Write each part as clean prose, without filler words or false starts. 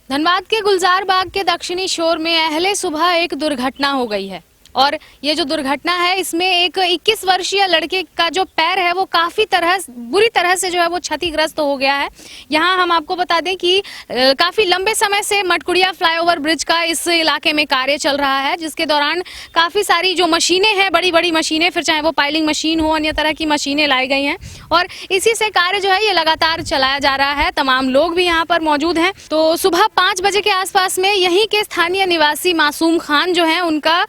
धनबाद के गुलजार बाग के दक्षिणी शोर में अहले सुबह एक दुर्घटना हो गई है और ये जो दुर्घटना है इसमें एक 21 वर्षीय लड़के का जो पैर है वो काफी बुरी तरह से जो है वो क्षतिग्रस्त हो गया है। यहाँ हम आपको बता दें कि काफी लंबे समय से मटकुड़िया फ्लाईओवर ब्रिज का इस इलाके में कार्य चल रहा है, जिसके दौरान काफी सारी जो मशीनें हैं, बड़ी बड़ी मशीनें, फिर चाहे वो पाइलिंग मशीन हो, अन्य तरह की मशीनें लाई गई हैं और इसी से कार्य जो है ये लगातार चलाया जा रहा है। तमाम लोग भी यहाँ पर मौजूद हैं। तो सुबह 5 बजे के आसपास में यहीं के स्थानीय निवासी मासूम खान जो है उनका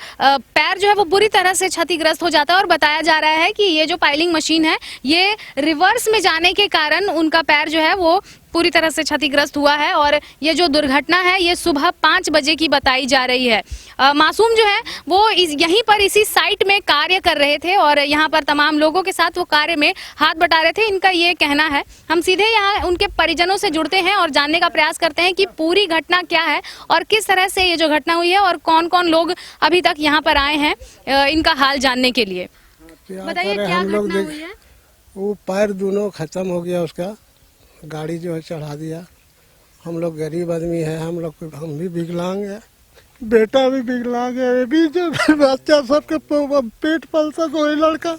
पैर जो है वो बुरी तरह से क्षतिग्रस्त हो जाता है और बताया जा रहा है कि ये जो पाइलिंग मशीन है ये रिवर्स में जाने के कारण उनका पैर जो है वो पूरी तरह से क्षतिग्रस्त हुआ है और ये जो दुर्घटना है ये सुबह 5 बजे की बताई जा रही है। मासूम जो है वो यहीं पर इसी साइट में कार्य कर रहे थे और यहाँ पर तमाम लोगों के साथ वो कार्य में हाथ बटा रहे थे, इनका ये कहना है। हम सीधे यहाँ उनके परिजनों से जुड़ते हैं और जानने का प्रयास करते हैं कि पूरी घटना क्या है और किस तरह से ये जो घटना हुई है और कौन कौन लोग अभी तक यहाँ पर आए हैं इनका हाल जानने के लिए। बताइए क्या घटना हुई है। वो पैर दोनों खत्म हो गया, उसका गाड़ी जो है चढ़ा दिया। हम लोग गरीब आदमी है, हम भी विकलांग है, बेटा भी विकलांग है, भी जो बच्चा सबके पेट पलता कोई लड़का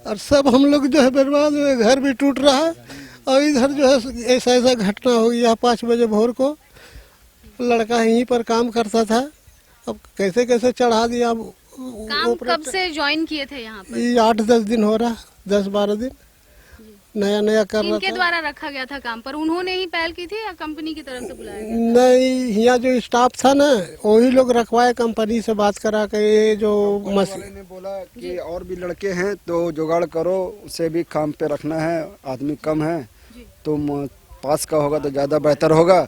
और सब हम लोग जो है बर्बाद हुए, घर भी टूट रहा है और इधर जो है ऐसा घटना हो गया। 5 बजे भोर को लड़का यहीं पर काम करता था, अब कैसे कैसे चढ़ा दिया। काम कब से ज्वाइन किए थे यहाँ पर? 8-10 दिन हो रहा, 10-12 दिन नया कर रहा था। इनके द्वारा रखा गया था काम पर, उन्होंने ही पहल की थी या कंपनी की तरफ से बुलाया गया? नहीं, यहाँ जो स्टाफ था ना वही लोग रखवाए, कंपनी से बात करा के। ये जो मशीन ने बोला कि और भी लड़के हैं तो जुगाड़ करो, उसे भी काम पे रखना है, आदमी कम है तो पास का होगा तो ज़्यादा बेहतर होगा।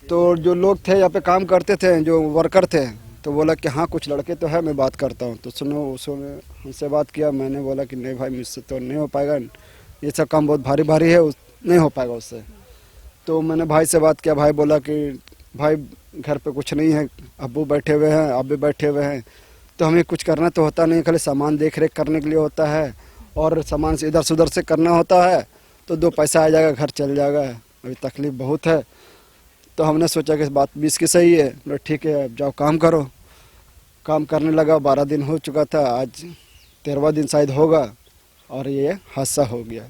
तो जो लोग थे यहाँ पे काम करते थे, जो वर्कर थे, तो बोला कि हाँ कुछ लड़के तो है, मैं बात करता हूँ। तो सुनो, उसने हमसे बात किया। मैंने बोला कि नहीं भाई, मुझसे तो नहीं हो पाएगा, ये सब काम बहुत भारी भारी है, नहीं हो पाएगा उससे। तो मैंने भाई से बात किया। भाई बोला कि भाई घर पे कुछ नहीं है, अब्बू बैठे हुए हैं, आप भी बैठे हुए हैं, तो हमें कुछ करना तो होता नहीं, खाली सामान देख रेख करने के लिए होता है और सामान से इधर से उधर से करना होता है, तो 2 पैसा आ जाएगा, घर चल जाएगा। अभी तकलीफ बहुत है। तो हमने सोचा कि बात 20 की सही है, बोले ठीक है अब जाओ काम करो। काम करने लगा, 12 दिन हो चुका था, आज 13वां दिन शायद होगा और ये हादसा हो गया।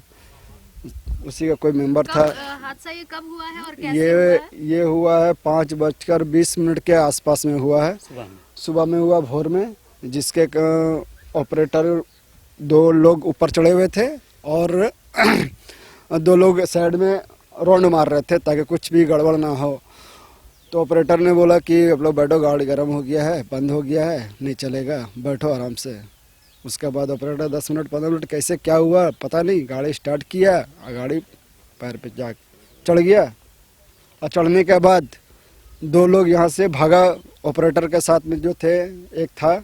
उसी का कोई मेंबर था। हादसा ये कब हुआ है और कैसे हुआ है? ये हुआ है 5:20 के आसपास में हुआ है, सुबह में हुआ, भोर में, जिसके ऑपरेटर 2 लोग ऊपर चढ़े हुए थे और 2 लोग साइड में राउंड मार रहे थे ताकि कुछ भी गड़बड़ ना हो। तो ऑपरेटर ने बोला कि आप लोग बैठो, गाड़ी गर्म हो गया है, बंद हो गया है, नहीं चलेगा, बैठो आराम से। उसके बाद ऑपरेटर 10 मिनट 15 मिनट कैसे क्या हुआ पता नहीं, गाड़ी स्टार्ट किया और गाड़ी पैर पे जा चढ़ गया और चढ़ने के बाद 2 लोग यहाँ से भागा। ऑपरेटर के साथ में जो थे, एक था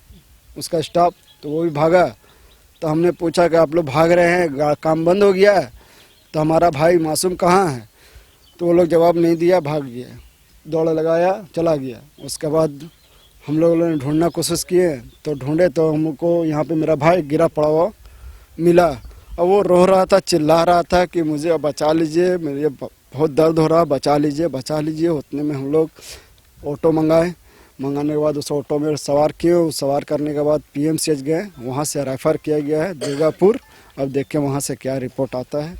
उसका स्टाफ, तो वो भी भागा। तो हमने पूछा कि आप लोग भाग रहे हैं, काम बंद हो गया है, तो हमारा भाई मासूम कहाँ है? तो वो लोग जवाब नहीं दिया, भाग गया, दौड़ लगाया, चला गया। उसके बाद हम लोगों ने ढूंढना कोशिश किए, तो ढूंढे तो हमको यहाँ पे मेरा भाई गिरा पड़ा हुआ मिला और वो रो रहा था, चिल्ला रहा था कि मुझे बचा लीजिए, मेरे बहुत दर्द हो रहा, बचा लीजिए बचा लीजिए। उतने में हम लोग ऑटो मंगाने के बाद उस ऑटो में सवार किए। सवार करने के बाद PMCH गए, वहाँ से रेफर किया गया है दुर्गापुर। अब देखें वहाँ से क्या रिपोर्ट आता है।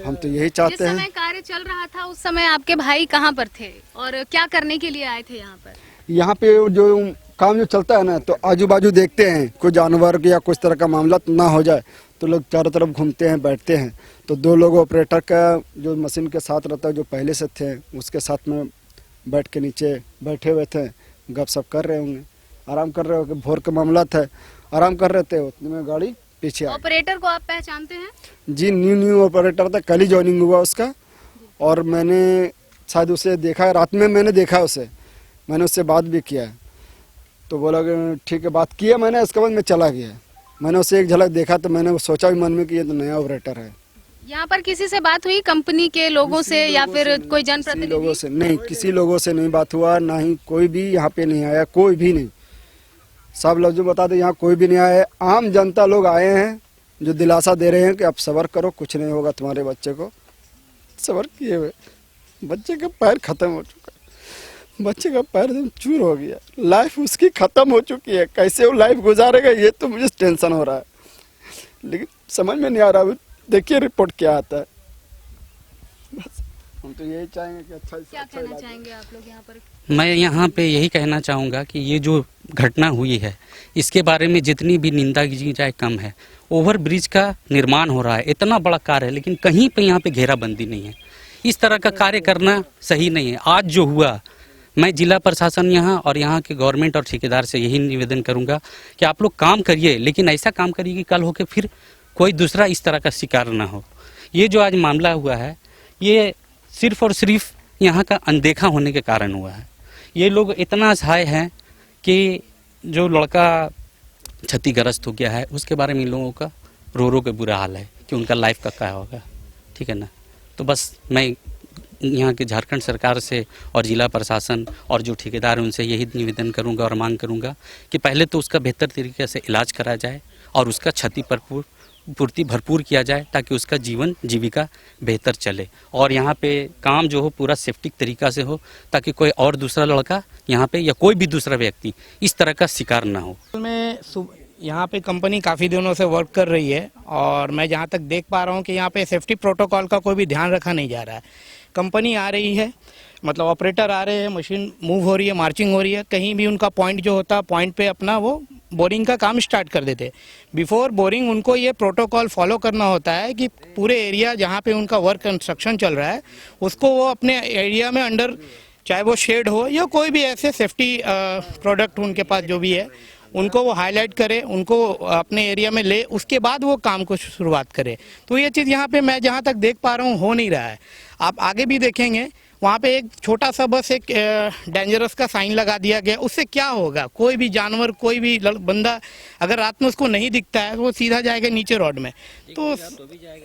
हम तो यही चाहते हैं। जिस समय कार्य चल रहा था उस समय आपके भाई कहाँ पर थे और क्या करने के लिए आए थे यहाँ पर? यहाँ पे जो काम जो चलता है ना, तो आजू बाजू देखते हैं कोई जानवर या कुछ तरह का मामला ना हो जाए, तो लोग चारों तरफ घूमते हैं, बैठते हैं। तो 2 लोग ऑपरेटर का जो मशीन के साथ रहता है, जो पहले से थे, उसके साथ में बैठ के नीचे बैठे हुए थे, गपशप कर रहे होंगे, आराम कर रहे होंगे। भोर का मामला था, आराम कर रहे थे, उतने में गाड़ी पीछे आई। ऑपरेटर को आप पहचानते हैं? जी, न्यू ऑपरेटर था, कल ही ज्वाइनिंग हुआ उसका और मैंने शायद उसे देखा, रात में मैंने देखा उसे, मैंने उससे बात भी किया। तो बोला कि ठीक है, बात किया मैंने, उसके बाद मैं चला गया। मैंने उसे एक झलक देखा तो मैंने सोचा भी मन में कि ये तो नया ऑपरेटर है। यहाँ पर किसी से बात हुई, कंपनी के लोगों से या फिर कोई जनप्रतिनिधि? लोगों से नहीं, किसी लोगों से नहीं बात हुआ, ना ही कोई भी यहाँ पे नहीं आया, कोई भी नहीं। सब लोग जो बता दे, यहाँ कोई भी नहीं आया। आम जनता लोग आए हैं जो दिलासा दे रहे हैं कि आप सब्र करो, कुछ नहीं होगा तुम्हारे बच्चे को, सब्र किए हुए। बच्चे का पैर खत्म हो चुका है, बच्चे का पैर एकदम चूर हो गया, लाइफ उसकी खत्म हो चुकी है। कैसे वो लाइफ गुजारेगा ये तो मुझे टेंशन हो रहा है, लेकिन समझ में नहीं आ रहा। देखिए रिपोर्ट क्या आता है। बस हम तो यही चाहेंगे कि अच्छा क्या अच्छा कहना चाहेंगे आप लोग यहाँ पर? मैं यहाँ पे यही कहना चाहूँगा कि ये जो घटना हुई है इसके बारे में जितनी भी निंदा की जाए कम है। ओवर ब्रिज का निर्माण हो रहा है, इतना बड़ा कार्य है, लेकिन कहीं पे यहाँ पे घेराबंदी नहीं है। इस तरह का कार्य करना सही नहीं है। आज जो हुआ, मैं जिला प्रशासन यहाँ और यहाँ के गवर्नमेंट और ठेकेदार से यही निवेदन करूँगा कि आप लोग काम करिए, लेकिन ऐसा काम करिए कि कल होके फिर कोई दूसरा इस तरह का शिकार ना हो। ये जो आज मामला हुआ है ये सिर्फ और सिर्फ यहाँ का अनदेखा होने के कारण हुआ है। ये लोग इतना असहाय हैं कि जो लड़का क्षतिग्रस्त हो गया है उसके बारे में इन लोगों का रो रो के बुरा हाल है कि उनका लाइफ का क्या होगा। ठीक है ना। तो बस मैं यहाँ के झारखंड सरकार से और जिला प्रशासन और जो ठेकेदार हैं उनसे यही निवेदन करूँगा और मांग करूँगा कि पहले तो उसका बेहतर तरीके से इलाज करा जाए और उसका क्षति पूर्ति भरपूर किया जाए ताकि उसका जीवन जीविका बेहतर चले, और यहाँ पे काम जो हो पूरा सेफ्टिक तरीका से हो ताकि कोई और दूसरा लड़का यहाँ पे या कोई भी दूसरा व्यक्ति इस तरह का शिकार ना हो। में यहाँ पे कंपनी काफ़ी दिनों से वर्क कर रही है और मैं जहाँ तक देख पा रहा हूँ कि यहाँ पे सेफ्टी प्रोटोकॉल का कोई भी ध्यान रखा नहीं जा रहा है। कंपनी आ रही है, मतलब ऑपरेटर आ रहे हैं, मशीन मूव हो रही है, मार्चिंग हो रही है, कहीं भी उनका पॉइंट जो होता है पॉइंट पे अपना वो बोरिंग का काम स्टार्ट कर देते। बिफोर बोरिंग उनको ये प्रोटोकॉल फॉलो करना होता है कि पूरे एरिया जहाँ पे उनका वर्क कंस्ट्रक्शन चल रहा है उसको वो अपने एरिया में अंडर, चाहे वो शेड हो या कोई भी ऐसे सेफ्टी प्रोडक्ट उनके पास जो भी है उनको वो हाईलाइट करे, उनको अपने एरिया में ले, उसके बाद वो काम को शुरुआत करे। तो ये चीज़ यहाँ पे मैं जहाँ तक देख पा रहा हूँ हो नहीं रहा है। आप आगे भी देखेंगे वहाँ पे एक छोटा सा बस एक डेंजरस का साइन लगा दिया गया। उससे क्या होगा? कोई भी जानवर, कोई भी बंदा अगर रात में उसको नहीं दिखता है तो वो सीधा जाएगा नीचे रोड में। तो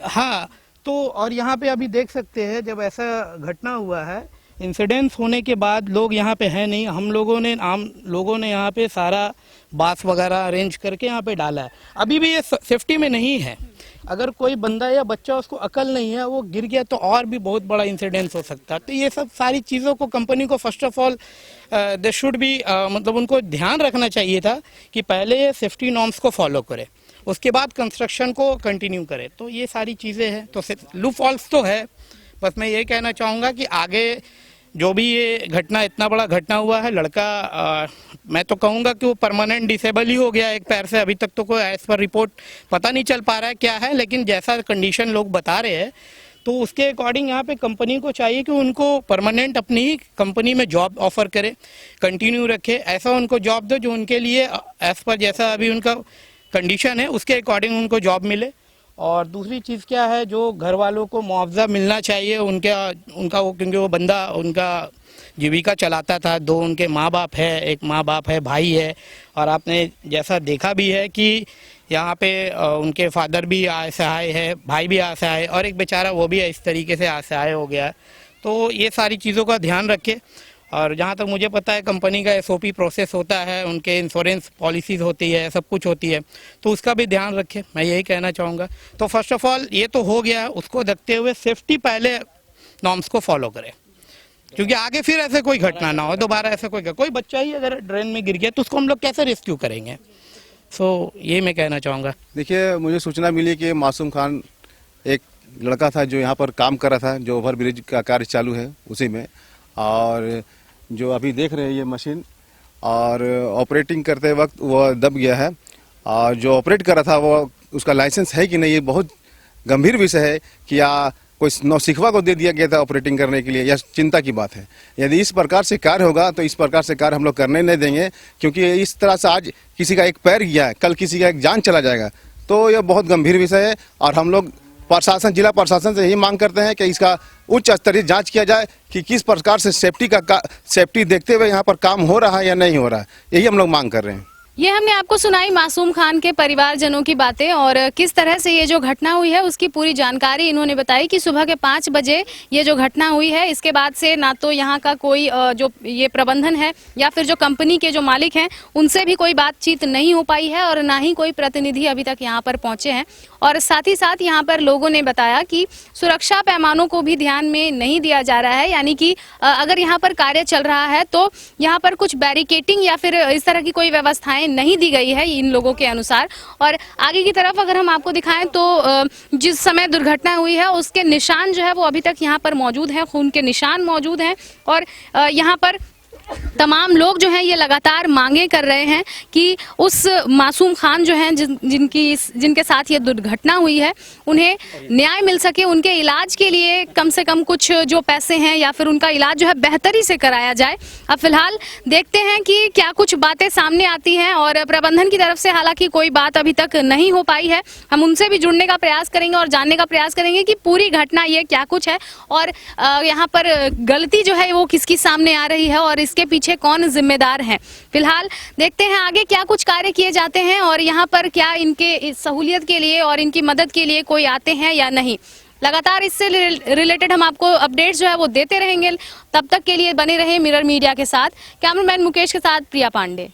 हाँ, तो और यहाँ पे अभी देख सकते हैं जब ऐसा घटना हुआ है, इंसिडेंस होने के बाद लोग यहाँ पे है नहीं, हम लोगों ने, आम लोगों ने यहाँ पे सारा बास वगैरह अरेंज करके यहाँ पे डाला है। अभी भी ये सेफ्टी में नहीं है। अगर कोई बंदा या बच्चा उसको अकल नहीं है, वो गिर गया तो और भी बहुत बड़ा इंसिडेंस हो सकता है। तो ये सब सारी चीज़ों को कंपनी को first of all they should be, मतलब उनको ध्यान रखना चाहिए था कि पहले ये सेफ्टी नॉर्म्स को फॉलो करे, उसके बाद कंस्ट्रक्शन को कंटिन्यू करे। तो ये सारी चीज़ें हैं। तो लूप फॉल्स तो है। बस मैं ये कहना चाहूँगा कि आगे जो भी ये घटना, इतना बड़ा घटना हुआ है, लड़का मैं तो कहूँगा कि वो परमानेंट डिसेबल ही हो गया एक पैर से। अभी तक तो कोई एज पर रिपोर्ट पता नहीं चल पा रहा है क्या है, लेकिन जैसा कंडीशन लोग बता रहे हैं तो उसके अकॉर्डिंग यहाँ पे कंपनी को चाहिए कि उनको परमानेंट अपनी ही कंपनी में जॉब ऑफर करे, कंटिन्यू रखे, ऐसा उनको जॉब दो जो उनके लिए एज पर जैसा अभी उनका कंडीशन है उसके अकॉर्डिंग उनको जॉब मिले। और दूसरी चीज़ क्या है, जो घर वालों को मुआवजा मिलना चाहिए उनका वो, क्योंकि वो बंदा उनका जीविका चलाता था। दो उनके माँ बाप है, एक माँ बाप है, भाई है, और आपने जैसा देखा भी है कि यहाँ पे उनके फादर भी असहाय है, भाई भी असहाय है, और एक बेचारा वो भी इस तरीके से असहाय हो गया। तो ये सारी चीज़ों का ध्यान रखें। और जहाँ तक मुझे पता है कंपनी का SOP प्रोसेस होता है, उनके इंश्योरेंस पॉलिसीज़ होती है, सब कुछ होती है, तो उसका भी ध्यान रखें, मैं यही कहना चाहूँगा। तो फर्स्ट ऑफ ऑल ये तो हो गया, उसको देखते हुए सेफ्टी पहले नॉर्म्स को फॉलो करें, क्योंकि आगे फिर ऐसे कोई घटना ना हो दोबारा। ऐसा कोई बच्चा ही अगर ड्रेन में गिर गया तो उसको हम लोग कैसे रेस्क्यू करेंगे? सो ये मैं कहना चाहूँगा। देखिए, मुझे सूचना मिली कि मासूम खान एक लड़का था जो यहाँ पर काम कर रहा था, जो ओवर ब्रिज का कार्य चालू है उसी में, और जो अभी देख रहे हैं ये मशीन, और ऑपरेटिंग करते वक्त वो दब गया है। और जो ऑपरेट कर रहा था वो, उसका लाइसेंस है कि नहीं, ये बहुत गंभीर विषय है कि या कोई नौसिखवा को दे दिया गया था ऑपरेटिंग करने के लिए, यह चिंता की बात है। यदि इस प्रकार से कार्य होगा तो इस प्रकार से कार्य हम लोग करने नहीं देंगे, क्योंकि इस तरह से आज किसी का एक पैर गया है, कल किसी का एक जान चला जाएगा, तो यह बहुत गंभीर विषय है। और हम लोग प्रशासन, जिला प्रशासन से यही मांग करते हैं कि इसका उच्च स्तरीय जांच किया जाए कि किस प्रकार से सेफ्टी देखते हुए यहाँ पर काम हो रहा है या नहीं हो रहा है, यही हम लोग मांग कर रहे हैं। ये हमने आपको सुनाई मासूम खान के परिवारजनों की बातें, और किस तरह से ये जो घटना हुई है उसकी पूरी जानकारी इन्होंने बताई कि सुबह के 5 बजे ये जो घटना हुई है, इसके बाद से ना तो यहाँ का कोई जो ये प्रबंधन है या फिर जो कंपनी के जो मालिक हैं उनसे भी कोई बातचीत नहीं हो पाई है, और ना ही कोई प्रतिनिधि अभी तक यहाँ पर पहुँचे हैं। और साथ ही साथ यहाँ पर लोगों ने बताया कि सुरक्षा पैमानों को भी ध्यान में नहीं दिया जा रहा है, यानी कि अगर यहाँ पर कार्य चल रहा है तो यहाँ पर कुछ बैरिकेटिंग या फिर इस तरह की कोई व्यवस्थाएं नहीं दी गई है इन लोगों के अनुसार। और आगे की तरफ अगर हम आपको दिखाएं तो जिस समय दुर्घटना हुई है उसके निशान जो है वो अभी तक यहाँ पर मौजूद हैं, खून के निशान मौजूद हैं। और यहाँ पर तमाम लोग जो हैं ये लगातार मांगे कर रहे हैं कि उस मासूम खान जो हैं जिनके साथ ये दुर्घटना हुई है उन्हें न्याय मिल सके, उनके इलाज के लिए कम से कम कुछ जो पैसे हैं या फिर उनका इलाज जो है बेहतरी से कराया जाए। अब फिलहाल देखते हैं कि क्या कुछ बातें सामने आती हैं और प्रबंधन की तरफ से हालांकि कोई बात अभी तक नहीं हो पाई है। हम उनसे भी जुड़ने का प्रयास करेंगे और जानने का प्रयास करेंगे कि पूरी घटना ये क्या कुछ है और यहाँ पर गलती जो है वो किसकी सामने आ रही है और के पीछे कौन जिम्मेदार है। फिलहाल देखते हैं आगे क्या कुछ कार्य किए जाते हैं और यहाँ पर क्या इनके सहूलियत के लिए और इनकी मदद के लिए कोई आते हैं या नहीं। लगातार इससे रिलेटेड हम आपको अपडेट्स जो है वो देते रहेंगे। तब तक के लिए बने रहे मिरर मीडिया के साथ। कैमरामैन मुकेश के साथ प्रिया पांडे।